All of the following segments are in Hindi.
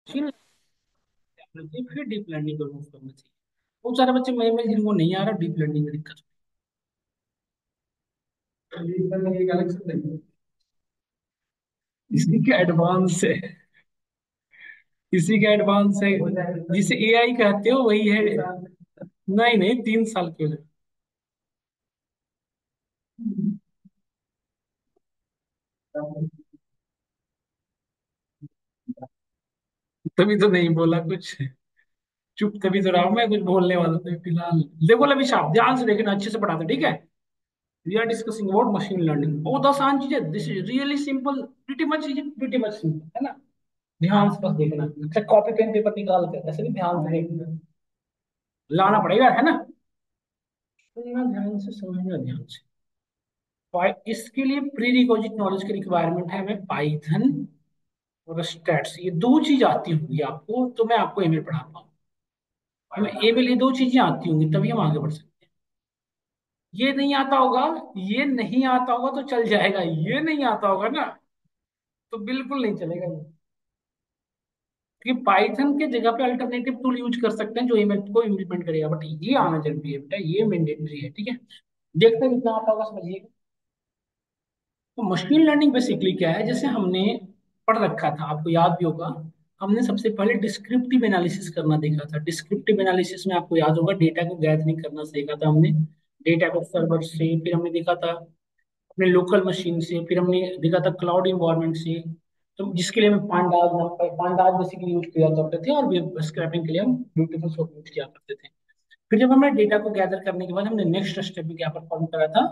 मशीन फिर डीप लर्निंग को मूव करना चाहिए। बहुत सारे बच्चे मेरे में जिनको नहीं आ रहा डीप लर्निंग में दिक्कत। डीप लर्निंग एक अलग सब्जेक्ट है, इसी के एडवांस है, इसी का एडवांस है, जिसे एआई कहते हो वही है। नहीं नहीं, 3 साल के लिए। तभी तो नहीं बोला कुछ, चुप तभी तो रहा हूं, मैं कुछ बोलने वाला था फिलहाल। देखो लवी साहब, ध्यान से देखना, अच्छे से पढ़ाते ठीक है। We are discussing about machine learning, बहुत आसान चीज है, this is really simple, pretty much simple है ना। ध्यान से बस देखना, अच्छा कॉपी पेन पेपर निकाल कर ऐसे भी ध्यान से देखना, लाना पड़ेगा है ना। सुनना ध्यान से, समझना ध्यान से। इसके लिए प्री रिक्विजिट नॉलेज की रिक्वायरमेंट है हमें, पाइथन और स्टैट्स, ये दो चीज आती होंगी आपको, तो मैं आपको ईमेल पढ़ाता हूँ। हमें ईमेल ये दो चीजें आती होंगी तभी हम आगे बढ़ सकते हैं। ये नहीं आता होगा, ये नहीं आता होगा तो चल जाएगा, ये नहीं आता होगा ना तो बिल्कुल नहीं चलेगा ये। क्योंकि पाइथन के जगह पे अल्टरनेटिव टूल यूज कर सकते हैं जो ईमेल को इम्प्लीमेंट करेगा, बट ये आना जरूरी है बेटा, ये मैंडेटरी है ठीक है। देखते हैं कितना आता होगा, समझिए। तो मशीन लर्निंग बेसिकली क्या है, जैसे हमने पढ़ रखा था, आपको याद भी होगा। हमने सबसे पहले डिस्क्रिप्टिव एनालिसिस करना देखा था। डिस्क्रिप्टिव एनालिसिस में आपको याद होगा डेटा को गैदरिंग करना सीखा था हमने, डेटा को सर्वर से, फिर हमने देखा था अपने लोकल मशीन से, फिर हमने देखा था क्लाउड इन्वायरमेंट से। तो जिसके लिए हमें पांडाज बेसिकली यूज किया करते थे, और वेब स्क्रैपिंग के लिए हम ब्यूटीफुल सोप यूज किया करते थे। फिर जब हमने डेटा को गैदर करने के बाद हमने नेक्स्ट स्टेप में क्या परफॉर्म करा था,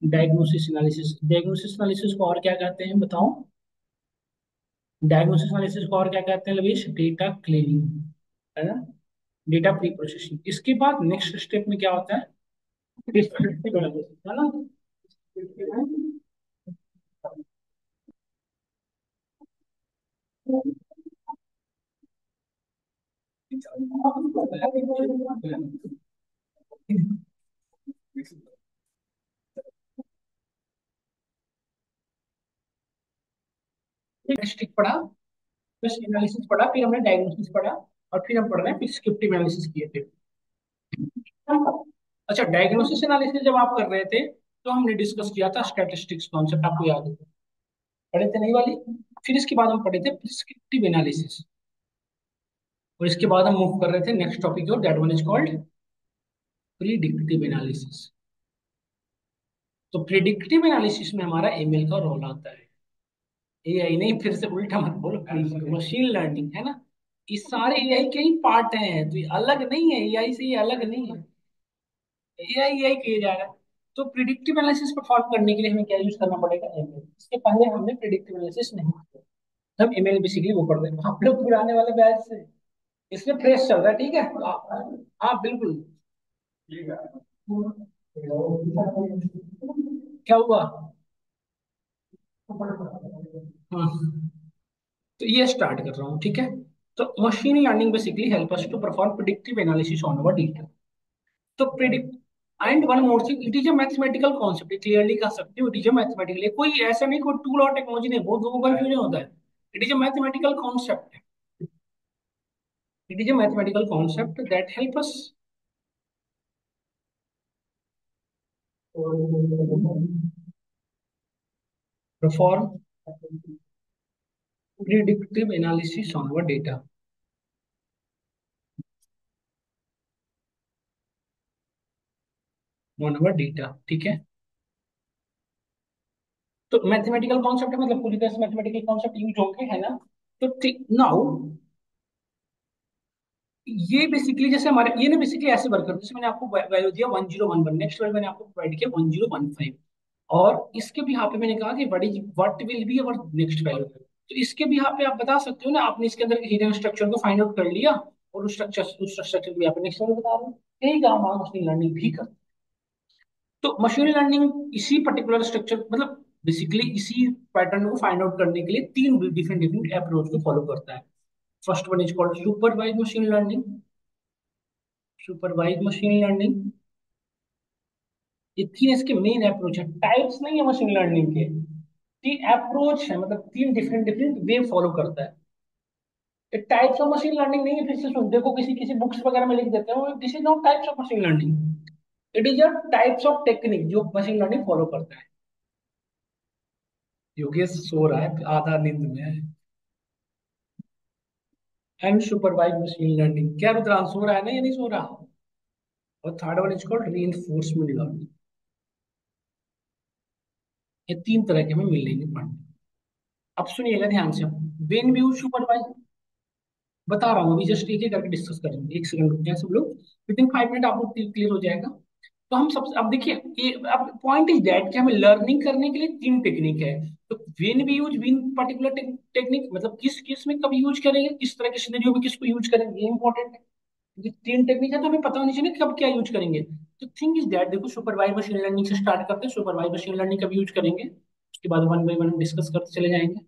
डायग्नोसिस एनालिसिस। डायग्नोसिस एनालिसिस को और क्या कहते हैं बताओ। डायग्नोसिस एनालिसिस को और क्या कहते हैं लवीश, डेटा क्लीनिंग है ना, डेटा प्री प्रोसेसिंग। इसके बाद नेक्स्ट स्टेप में क्या होता है, डिस्क्रिप्टिव एनालिसिस है ना। स्टिक पढ़ा, फिर एनालिसिस पढ़ा, फिर हमने डायग्नोसिस पढ़ा, और फिर हम पढ़ रहे हैं प्रिस्क्रिप्टिव एनालिसिस किए थे। अच्छा, डायग्नोसिस एनालिसिस जब आप कर रहे थे तो हमने डिस्कस किया था स्टैटिस्टिक्स कॉन्सेप्ट, आपको याद है, पढ़े थे नहीं वाली। फिर इसके बाद हम पढ़े थे प्रिस्क्रिप्टिव एनालिसिस, और इसके बाद हम मूव कर रहे थे नेक्स्ट टॉपिक और that one is called predictive analysis. तो प्रिडिक्टिव एनालिसिस में हमारा एमएल का रोल आता है। एआई नहीं, फिर से उल्टा मत बोलो, मशीन लर्निंग है ना। ये सारे एआई के ही पार्ट हैं, तो ये अलग नहीं है, एआई से ये अलग नहीं है, एआई एआई किया जा रहा है। तो प्रिडिक्टिव एनालिसिस परफॉर्म करने के लिए हमें क्या यूज करना पड़ेगा, एमएल। इसके पहले हमने प्रिडिक्टिव एनालिसिस नहीं किया, तब एमएल बेसिकली वो पढ़ रहे हैं आप लोग पुराने वाले बैच से, इसमें फ्रेश चल रहा है ठीक है। हाँ बिल्कुल। क्या हुआ, हाँ, तो ये स्टार्ट कर रहा हूँ ठीक है। तो machine learning basically help us to perform predictive analysis on our data. तो predict, and one more thing, it is a mathematical concept, clearly कह सकते हो इट इज अ मैथमेटिकल, कोई ऐसा नहीं कोई टूल और टेक्नोलॉजी नहीं, बहुत लोगों को कंफ्यूजन होता है। It is a mathematical concept, it is a mathematical concept that help us perform predictive analysis on our data, on our data ठीक है। तो मैथमेटिकल कॉन्सेप्ट है, मतलब पूरी तरह से मैथमेटिकल कॉन्सेप्ट यूज होंगे है ना। तो ठीक नाउ, ये बेसिकली जैसे हमारे ये ना बेसिकली ऐसे वर्क करते हैं, जैसे मैंने आपको वैल्यू दिया 1011, नेक्स्ट वैल्यू मैंने आपको प्रोवाइड किया 1015, और इसके भी यहाँ पे मैंने कहा कि what will be our next value. तो इसके भी यहाँ पे आप बता सकते हो ना, आपने इसके अंदर हिडन स्ट्रक्चर को फाइंड आउट कर लिया, और उस स्ट्रक्चर को भी आप नेक्स्ट वैल्यू बता रहे हो, यही काम हम मशीन लर्निंग भी करते हैं। तो मशीन लर्निंग इसी पर्टिकुलर स्ट्रक्चर, मतलब बेसिकली इसी पैटर्न को फाइंड आउट करने के लिए तीन डिफरेंट डिफरेंट अप्रोच को फॉलो करता है। First one is called supervise machine learning, supervise machine learning, ये तीन इसके मेन अप्रोच है, टाइप्स नहीं है मशीन लर्निंग के, तीन अप्रोच है, मतलब तीन डिफरेंट डिफरेंट वे फॉलो करता है। ये टाइप्स ऑफ मशीन लर्निंग नहीं है, फिर से सुन, देखो किसी किसी बुक्स वगैरह में लिख देते हैं, this is not types of machine learning, it is a types of technique जो मशीन लर्निंग फॉलो करता है। योगेश सो रहा है, आधा नींद में है। अनसुपरवाइज मशीन लर्निंग, क्या रुद्रांश सो रहा है ना या नहीं सो रहा? और third one is called reinforcement learning. ये तीन तरह के हमें मिलेंगे पढ़ने। अब सुनिएगा ध्यान से, वेन वी यूज सुपरवाइज, बता रहा हूँ अभी, जस्ट एक एक करके डिस्कस करेंगे, एक सेकंड रुक जाए सब लोग, विद इन 5 मिनट आपको क्लियर हो जाएगा। तो हम सबसे अब देखिए, ये अब पॉइंट इज दैट कि हमें लर्निंग करने के लिए तीन टेक्निक है। तो when we use which particular technique, मतलब किस किस में कब यूज करेंगे, किस तरह के सिनेरियो में किसको यूज करेंगे, ये इंपॉर्टेंट है। ये तीन टेक्निक है तो हमें पता होनी चाहिए ना कब क्या यूज करेंगे। तो थिंग इज दैट, देखो सुपरवाइज मशीन लर्निंग से स्टार्ट करते हैं, सुपरवाइज मशीन लर्निंग कब यूज करेंगे, उसके बाद वन बाई वन डिस्कस करते चले जाएंगे।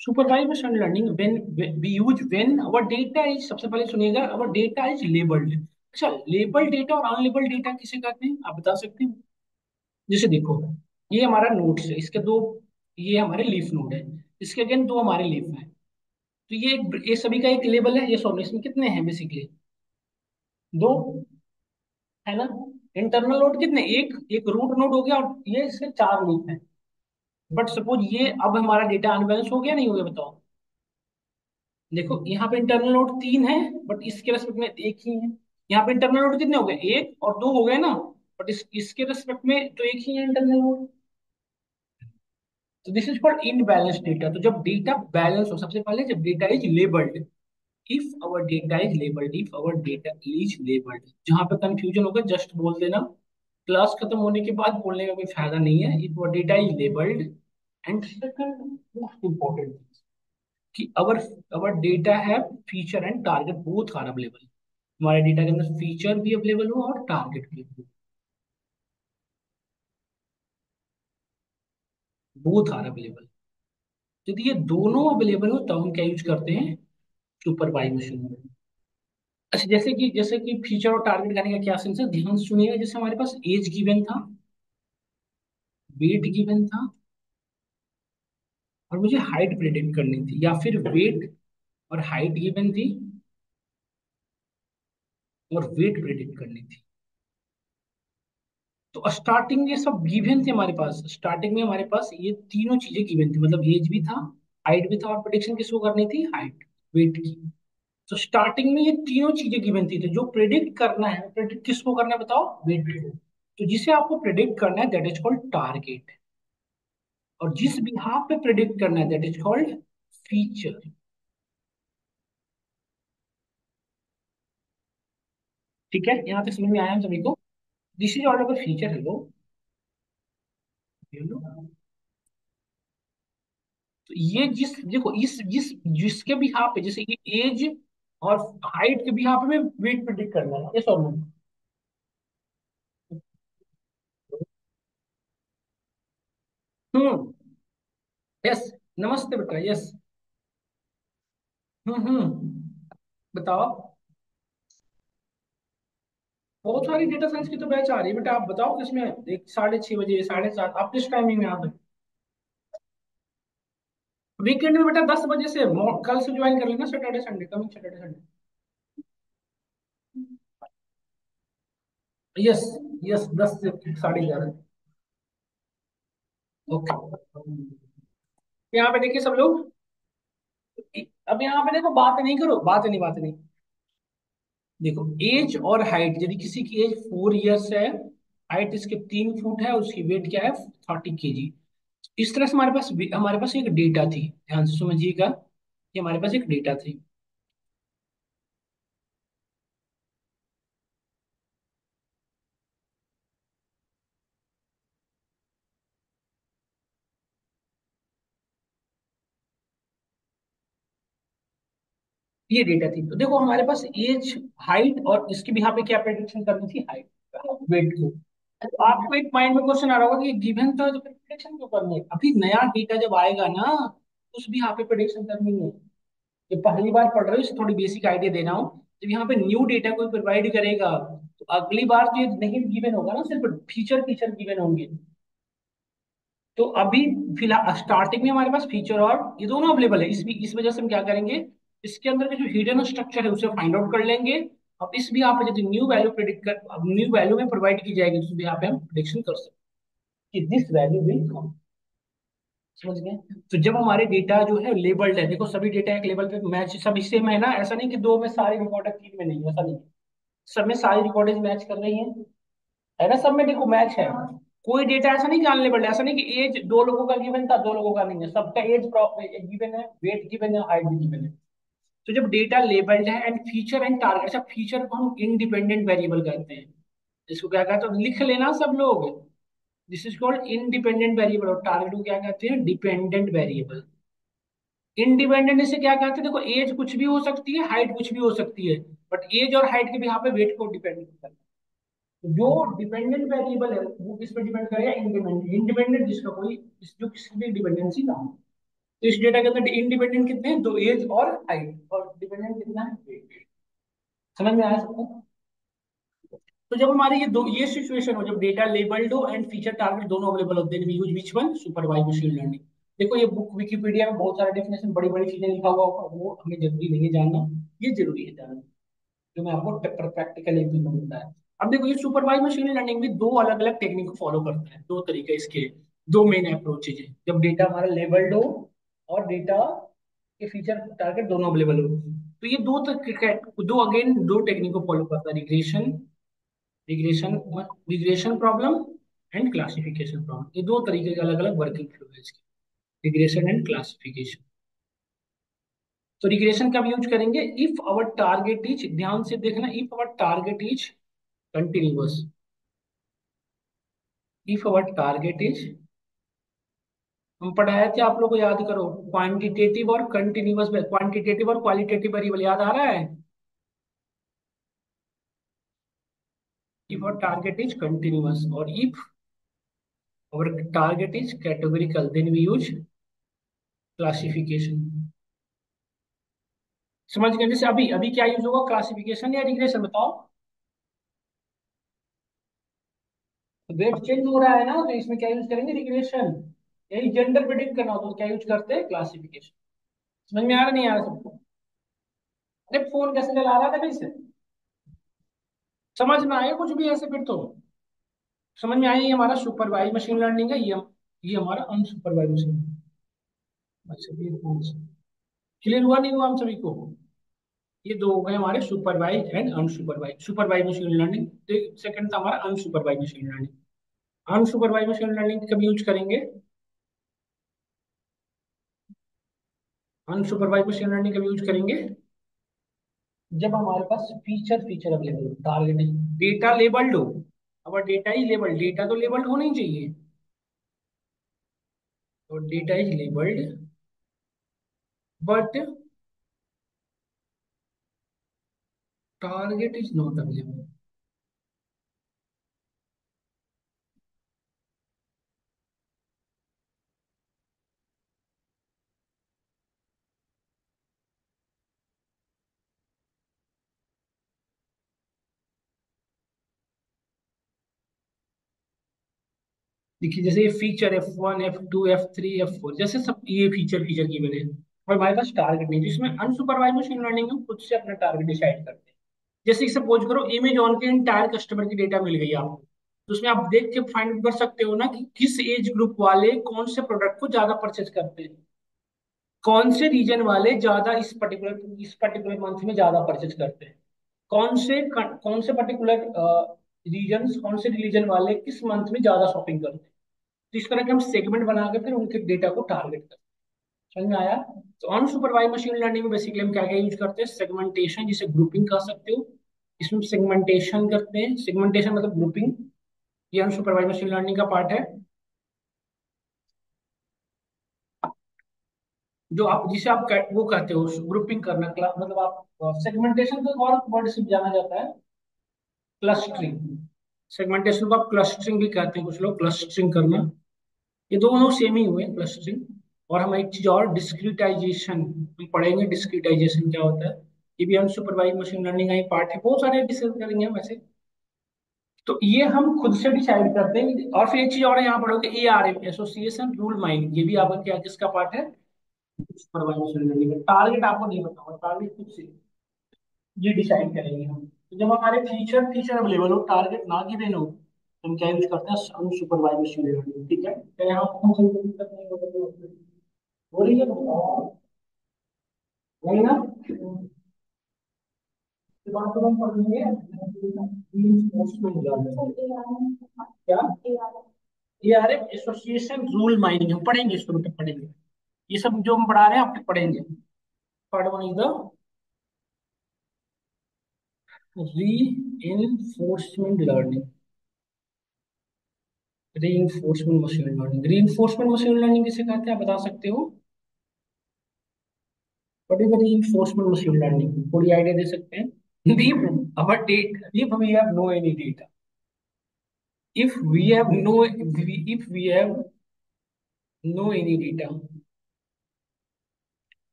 Supervise machine learning when we use when our data is, सबसे पहले सुनिएगा, आवर डेटा इज लेबल्ड। अच्छा, लेबल डेटा और अनलेबल डेटा किसे कहते हैं, आप बता सकते हैं? जैसे देखो, ये हमारा नोट्स है, इसके दो, ये हमारे लीफ नोड है, इसके अगेन दो हमारे लीफ हैं। तो ये सभी का एक लेबल है, ये सॉरी, इसमें कितने हैं बेसिकली, दो, है ना। इंटरनल नोड कितने, एक एक रूट नोड हो गया, और ये इसके चार लीफ हैं। बट सपोज ये अब हमारा डेटा अनबैलेंस हो गया नहीं हो गया, बताओ। देखो यहाँ पे इंटरनल नोड तीन है, बट इसके रेस्पेक्ट में एक ही है। यहाँ पे इंटरनल नोड कितने हो गए, एक और दो हो गए ना, बट इसके रेस्पेक्ट में तो एक ही है इंटरनल नोड। तो this is called imbalance data. तो जब डेटा बैलेंस हो, सबसे पहले जब data is labelled, if our data is labelled, if our data is labelled, जहां पे कंफ्यूजन होगा जस्ट बोल देना, क्लास खत्म होने के बाद बोलने का कोई फायदा नहीं है। If our data is labelled, and second most important कि अवर अवर डेटा है feature and target both are available, हमारे डेटा के अंदर फीचर भी अवेलेबल हो और टारगेट भी अवेलेबल, बोथ आर अवेलेबल। यदि ये दोनों अवेलेबल हो तब हम क्या यूज करते हैं, सुपरवाइज मशीन। अच्छा, जैसे कि फीचर और टारगेट करने का क्या सेंस है, ध्यान से सुनिएगा। जैसे हमारे पास एज गिवन था, वेट गिवन था, और मुझे हाइट प्रिडिक्ट करनी थी, या फिर वेट और हाइट गिवन थी और वेट प्रिडिक्ट करनी थी। तो स्टार्टिंग ये सब गिवन थे हमारे पास, स्टार्टिंग में हमारे पास ये तीनों चीजें गिवन थी, मतलब एज भी था, हाइट भी था, और प्रिडिक्शन किसको करनी थी, हाइट वेट की। तो स्टार्टिंग में ये तीनों चीजें गिवन थी, तो जो प्रिडिक्ट करना है, प्रिडिक्ट किसको करना है बताओ, वेट को। तो जिसे आपको प्रिडिक्ट करना है दैट इज कॉल्ड टारगेट, और जिस बिहाफ पे प्रिडिक्ट करना है दैट इज कॉल्ड फीचर। ठीक है, यहाँ तक समझ में आया हम सभी को? This is all about feature, hello, hello. तो ये जिस देखो इस जिस जिसके भी यहाँ पे, जैसे ये एज और हाइट के भी यहाँ पे मैं वेट प्रिडिक्ट करना है, ये सॉल्व। हम्म, यस, नमस्ते बेटा, यस। बताओ। बहुत सारी डेटा साइंस की तो बैच आ रही है बेटा, आप बताओ किसमें, एक 6:30 बजे, 7:30, आप किस टाइमिंग में आ सकते? वीकेंड में बेटा 10 बजे से, कल से ज्वाइन कर लेना, Saturday Sunday, coming Saturday Sunday. Yes, yes, 10 से 11:30। ओके, यहाँ पे देखिए सब लोग, अब यहाँ पे देखो, बात नहीं करो, बात नहीं। देखो, एज और हाइट, यदि किसी की एज 4 ईयर्स है, हाइट इसके 3 फुट है, उसकी वेट क्या है, 30 kg। इस तरह से हमारे पास एक डेटा थी, ध्यान से समझिएगा, कि हमारे पास एक डेटा थी। ये डेटा थी, तो देखो हमारे पास एज, हाइट, और इसके भी यहाँ पे क्या प्रेडिक्शन करनी थी, हाइट, वेट की। तो आपको एक माइंड में क्वेश्चन आ रहा होगा कि गिवन था तो फिर प्रेडिक्शन क्यों करनी है, अभी नया डेटा जब आएगा ना, उस भी यहाँ पे प्रेडिक्शन करनी है। ये पहली बार पढ़ रहे हो, इसे थोड़ी बेसिक आइडिया देना हो। जब यहाँ पे न्यू डेटा कोई प्रोवाइड करेगा, तो अगली बार तो ये नहीं गिवन होगा ना, सिर्फ फीचर फीचर गिवन होंगे। तो अभी फिलहाल स्टार्टिंग में हमारे पास फीचर और ये दोनों अवेलेबल है। इस वजह से हम क्या करेंगे, इसके अंदर के जो हिडन स्ट्रक्चर है उसे फाइंड आउट कर लेंगे। अब इस भी यहाँ पे यदि न्यू वैल्यू प्रेडिक्ट कर, अब न्यू वैल्यू में प्रोवाइड की जाएगी तो यहाँ पे हम प्रेडिक्शन कर सकते हैं कि दिस वैल्यू विल कम। समझ गए? तो जब हमारे डेटा जो है लेबल्ड है, देखो सभी डेटा एक लेवल पे मैच सभी सेम है ना, ऐसा नहीं कि दो में सारी रिकॉर्ड है तीन में नहीं, ऐसा नहीं। सब में सारी रिकॉर्डेज मैच कर रही हैं, है ना, सब में देखो मैच है। कोई डेटा ऐसा नहीं जान लेबल, ऐसा नहीं कि एज दो लोगों का गिवन था दो लोगों का नहीं है, सबका एज गिवन है, वेट गिवन है, हाइट भी गिवन है। तो जब डेटा लेबल्ड है एंड फीचर एंड टारगेट, अच्छा फीचर को हम इंडिपेंडेंट वेरिएबल कहते हैं, इसको क्या कहते हैं लिख लेना सब लोग, this is called independent variable. और टारगेट को क्या कहते हैं, डिपेंडेंट वेरिएबल। इंडिपेंडेंट से क्या कहते हैं, देखो एज कुछ भी हो सकती है, हाइट कुछ भी हो सकती है, बट एज और हाइट के भी यहाँ पे वेट को डिपेंड करता है। जो डिपेंडेंट वेरिएबल है वो किस पे डिपेंड करेगा, इंडिपेंडेंट। इंडिपेंडेंट जिसका कोई जो किसी भी डिपेंडेंसी ना हो। तो इस डेटा के अंदर इंडिपेंडेंट कितने हैं, दो, एज और हाइट, और डिपेंडेंट कितना है, वेट। समझ में आया सबको? तो जब हमारी ये सिचुएशन हो, जब डेटा लेबल्ड हो एंड फीचर टारगेट दोनों अवेलेबल होते हैं, use which one, supervise machine learning. देखो ये बुक विकिपीडिया में बहुत सारे डेफिनेशन बड़ी बड़ी चीजें लिखा हुआ होगा, वो हमें जरूरी नहीं है जानना, ये जरूरी है जानना जो मैं आपको प्रैक्टिकल एग्जाम्पल बताया। अब देखो ये सुपरवाइज मशीन लर्निंग भी दो अलग अलग टेक्निक को फॉलो करता है, दो तरीके इसके, दो मेन अप्रोचेज है। जब डेटा हमारा लेबल्ड हो और डेटा के फीचर टारगेट दोनों अवेलेबल हो, तो ये दो अगेन दो टेक्निक को फॉलो करता है, regression regression regression problem and classification problem. ये दो तरीके के अलग अलग वर्किंग फ्लो है इसके, रिग्रेशन एंड क्लासिफिकेशन। तो रिग्रेशन कब यूज करेंगे, इफ अवर टारगेट इज, ध्यान से देखना, if our target is continuous, if our target is, हम पढ़ाए थे आप लोग को याद करो, क्वांटिटेटिव और कंटिन्यूअस, क्वांटिटेटिव और क्वालिटेटिव वेरिएबल याद आ रहा है। If our target is continuous और if our target is categorical then we use classification. समझ गए? जैसे अभी अभी क्या यूज होगा, क्लासिफिकेशन या रिग्रेशन, बताओ। वेट चेंज हो रहा है ना, तो इसमें क्या यूज करेंगे, रिग्रेशन। यही जेंडर प्रिडिक्ट करना हो तो क्या यूज करते हैं, क्लासिफिकेशन। समझ में आ रहा नहीं आ रहा सबको? अरे फोन कैसे चला रहा था फिर से, समझ में आया कुछ भी ऐसे फिर तो? समझ में आया, ये हमारा सुपरवाइज मशीन लर्निंग है, ये हमारा अनसुपरवाइज मशीन। अच्छा ये क्लियर हुआ नहीं हुआ हम सभी को? ये दो हो गए हमारे supervise and unsupervise. Supervise machine learning, second था हमारा unsupervise machine learning. Unsupervise machine learning कब यूज करेंगे, अनसुपरवाइज मशीन लर्निंग कब यूज करेंगे, जब हमारे पास फीचर अवेलेबल हो, टारगेटिंग, डेटा लेबल्ड हो। अब डेटा ही लेबल्ड, डेटा तो लेबल्ड होना ही चाहिए, तो data is labelled but target is not available. देखिए जैसे ये feature F1 F2 F3 F4 जैसे सब ये फीचर की बने, और हमारे पास टारगेट नहीं, जिसमें अनसुपरवाइज मशीन लर्निंग हम खुद से अपना टारगेट डिसाइड करते हैं। जैसे सपोज करो अमेजॉन के इंटायर कस्टमर की डेटा मिल गई आपको, तो उसमें आप देख के फाइंड कर सकते हो ना कि किस एज ग्रुप वाले कौन से प्रोडक्ट को ज्यादा परचेज करते हैं, कौन से रीजन वाले ज्यादा इस पर्टिकुलर मंथ में ज्यादा परचेज करते हैं, कौन से पर्टिकुलर रीजन, कौन से रिलीजन वाले किस मंथ में ज्यादा शॉपिंग करते हैं। तो इस तरह के हम सेगमेंट बना के फिर उनके डेटा को टारगेट करते हैं। समझ में आया? तो अनसुपरवाइज मशीन लर्निंग में बेसिकली हम क्या क्या यूज करते हैं, सेगमेंटेशन, जिसे ग्रुपिंग कह सकते हो, इसमें सेगमेंटेशन करते हैं। सेगमेंटेशन मतलब ग्रुपिंग, ये अनसुपरवाइज मशीन लर्निंग का पार्ट है। जो आप जिसे आप वो कहते हो ग्रुपिंग करना, मतलब आप सेगमेंटेशन को और वर्ड से जाना जाता है क्लस्टरिंग। सेगमेंटेशन को आप क्लस्टरिंग भी कहते हैं कुछ लोग, क्लस्टरिंग करना, ये दोनों सेम ही हुए क्लस्टरिंग। और हम एक चीज और, डिस्क्रिटाइजेशन, हम पढ़ेंगे डिस्क्रिटाइजेशन क्या होता है, ये भी अनसुपरवाइज मशीन लर्निंग का ही पार्ट है, बहुत सारे डिस्कस करेंगे हम ऐसे। तो ये हम खुद से डिसाइड करते हैं। और फिर एक चीज और है, यहाँ पढ़ोगे ARM, एसोसिएशन रूल माइंड, ये भी आपका क्या किसका पार्ट है, सुपरवाइजर लर्निंग का। टारगेट आपको नहीं पता होगा, टारगेट खुद से ये डिसाइड करेंगे हम। तो जब हमारे फीचर फीचर अवेलेबल हो, टारगेट ना गिवन हो, तो हम क्या यूज करते हैं, अनसुपरवाइज्ड लर्निंग। ठीक है, तो यहाँ पर हम कोई दिक्कत नहीं हो रही है वही ना। इसके बाद तो हम पढ़ेंगे reinforcement learning। क्या, ARM एसोसिएशन रूल माइनिंग हम पढ़ेंगे, इसको बेटा पढ़ेंगे। ये सब जो हम पढ़ा रहे हैं आपको पढ़ेंगे। पार्ट वन इज द री इन्फोर्समेंट लर्निंग, री इन्फोर्समेंट मशीन लर्निंग। री इन्फोर्समेंट मशीन लर्निंग किसे कहते हैं, आप बता सकते हो? व्हाट इज द री इन्फोर्समेंट मशीन लर्निंग, थोड़ी आइडिया दे सकते हैं? if our data, if we have no any data, if we have no, if we have no any data,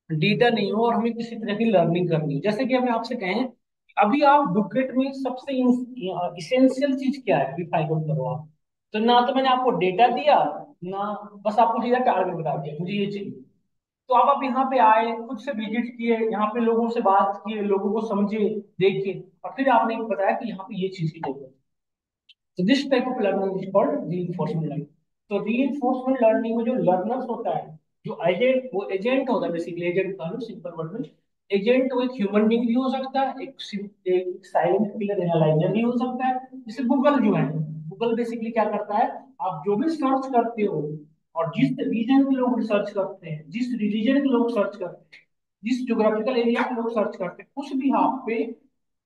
data नहीं हो और हमें किसी तरह की लर्निंग करनी है, जैसे कि हमें आपसे कहें, अभी आप बुकेट में सबसे इसेंशियल चीज क्या है, अभी फाइंड आउट करो आप। तो ना तो मैंने आपको डेटा दिया, ना बस आपको सीधा टारगेट बता दिया मुझे ये चाहिए। तो आप यहाँ पे आए, खुद से विजिट किए, यहाँ पे लोगों से बात किए, लोगों को समझे, देखे, और फिर आपने बताया कि यहाँ पे ये चीज की जरूरत है। तो this type of learning is called reinforcement learning. तो रीइंफोर्समेंट लर्निंग में जो लर्नर्स होता है, जो एजेंट, वो एजेंट होता है बेसिकली, एजेंट का लो सिंपल वर्ड में। एजेंट वो एक ह्यूमन बींग भी हो सकता है, एक साइलेंट किलर एनालाइजर भी हो सकता है। जैसे गूगल जो है, गूगल बेसिकली क्या करता है, आप जो भी सर्च करते हो, और जिस रीजन के लोग रिसर्च करते हैं, जिस रिलीजन के लोग सर्च करते हैं, जिस ज्योग्राफिकल एरिया के लोग सर्च करते हैं, उस भी हाथ पे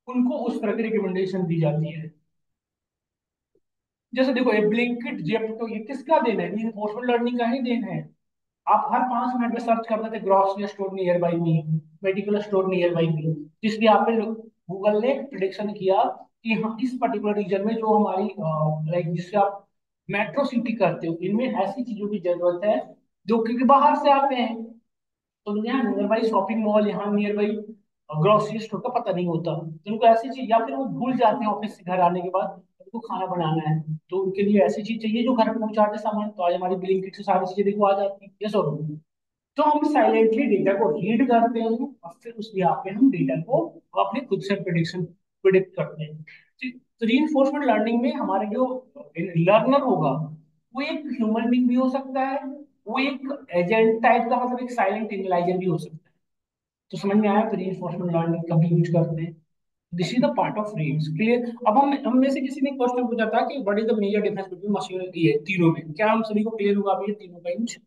उनको उस तरह की रिकमेंडेशन दी जाती है। जैसे देखो, ये ब्लिंकिट, जेप्टो, ये किसका देन है, इन्फोर्समेंट लर्निंग का ही देन है। आप हर 5 मिनट में सर्च करते थे grocery store near by me, medical store near by me, इसलिए आपने, गूगल ने प्रिडिक्शन किया कि हम इस पर्टिकुलर रीजन में, जो हमारी लाइक जिससे आप मेट्रो सिटी करते हो, इनमें ऐसी चीजों की जरूरत है जो क्योंकि बाहर से आते हैं। तो यहाँ नियर बाई शॉपिंग मॉल, यहाँ नियर बाई ग्रोसरी स्टोर का पता नहीं होता, तो उनको ऐसी चीज, या फिर वो भूल जाते हैं ऑफिस से घर आने के बाद उनको खाना बनाना है, तो उनके लिए ऐसी चीज चाहिए जो घर पे पहुंचा दे सामान। तो आज हमारी ब्लिंकिट से सारी चीजें देखो आ जाती है, ये सब। तो हम साइलेंटली डेटा को रीड करते हैं, और फिर उस बिहाफ पे हम डेटा को अपने खुद से प्रिडिक्ट करते हैं। तो रीइंफोर्समेंट लर्निंग में हमारे जो लर्नर होगा, वो एक ह्यूमन बींग भी हो सकता है, वो एक एजेंट टाइप का, मतलब एक साइलेंट एनालाइजर भी हो सकता है। तो समझ में आया, तो रीइंफोर्समेंट लर्निंग कभी यूज करते हैं। This is the part of reads clear. अब हम में से किसी ने क्वेश्चन पूछा था कि what is the major difference between machine, ये तीनों में, क्या हम सभी को क्लियर हुआ अभी ये तीनों का यूज?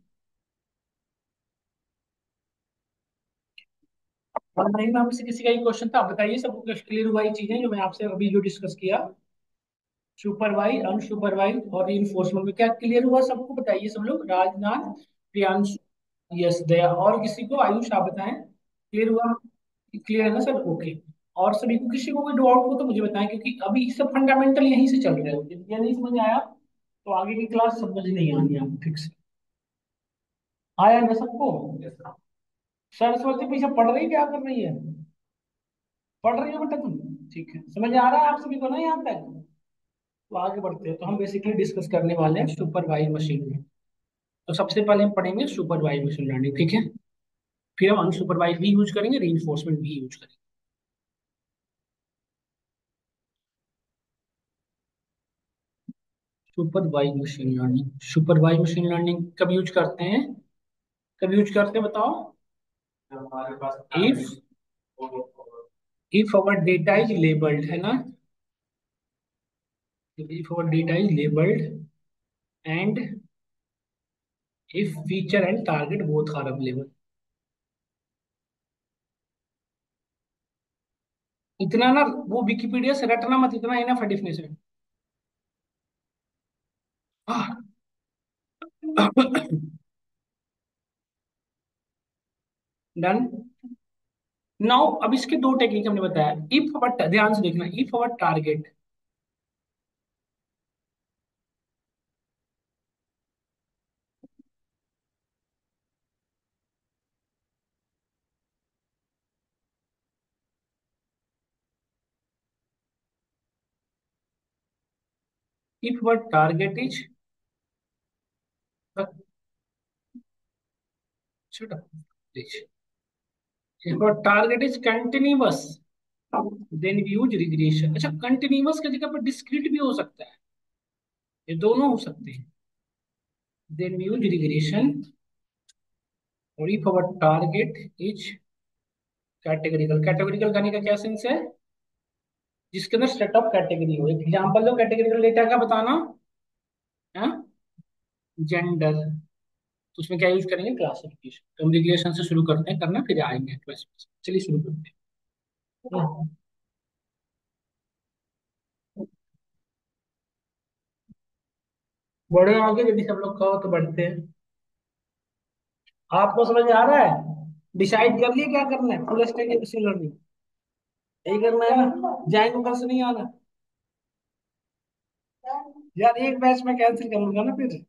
और नहीं में हमसे किसी का ही क्वेश्चन था, आप बताइए, सबको क्लियर हुआ ये चीजें जो मैं आपसे अभी जो डिस्कस किया, सुपरवाइज, अनसुपरवाइज और इन्फोर्समेंट में क्या क्लियर हुआ सबको, बताइए सब लोग, राजनाथ, प्रियांशु, यस, दया, और किसी को, आयुष आप बताएं, क्लियर हुआ? क्लियर है ना सर, ओके। और सभी को, किसी को कोई डाउट हो तो मुझे बताएं, क्योंकि अभी सब फंडामेंटल यहीं से चल रहे हो, यदि ये नहीं समझ आया तो आगे की क्लास समझ नहीं आनी आपको ठीक से। आया ना सबको? सरस्वती पीछे पढ़ रही, क्या कर रही है? पढ़ रही हो बेटा तुम? ठीक है, समझ आ रहा है आप सभी को ना यहाँ तक? तो आगे बढ़ते हैं, तो हम बेसिकली डिस्कस करने वाले हैं सुपरवाइज मशीन लर्निंग। तो सबसे पहले हम पढ़ेंगे सुपरवाइज मशीन लर्निंग, ठीक है? फिर हम अनसुपरवाइज भी यूज करेंगे, रीइंफोर्समेंट भी यूज करेंगे। Supervise machine learning, supervise machine learning कब यूज करते हैं, कब यूज करते हैं बताओ? If if our data is labelled, है ना? If our data is labelled and if feature and target both are available. इतना ना, वो विकिपीडिया से रटना मत, इतना इनफ है डेफिनेशन। डन। नाउ अब इसके दो टेक्निक हमने बताया, इफ अवर, ध्यान से देखना, if our target, if were target is, shut up, if our target is continuous, then we use regression. अच्छा, कंटिन्यूअस की जगह पर डिस्क्रीट भी हो सकता है, ये दोनों हो सकते हैं. Then we use regression. और if our target is categorical, categorical करने का क्या सेंस है? जिसके अंदर सेट ऑफ कैटेगरी हो. एक एग्जांपल दो कैटेगरिकल डेटा का बताना है. जेंडर, तो उसमें क्या यूज करेंगे? क्लासिफिकेशन. तो हम रिग्रेशन से शुरू करते हैं करना, फिर आएंगे क्लासिफिकेशन. चलिए शुरू करते हैं. बड़े आगे, यदि सब लोग कहो तो बढ़ते हैं. आपको समझ में आ रहा है? डिसाइड कर लिए क्या करना है? फुल स्टैक या मशीन लर्निंग? यही करना है ना? जाएंगे कल से नहीं आना? यार एक बैच में कैंसिल करूंगा ना फिर.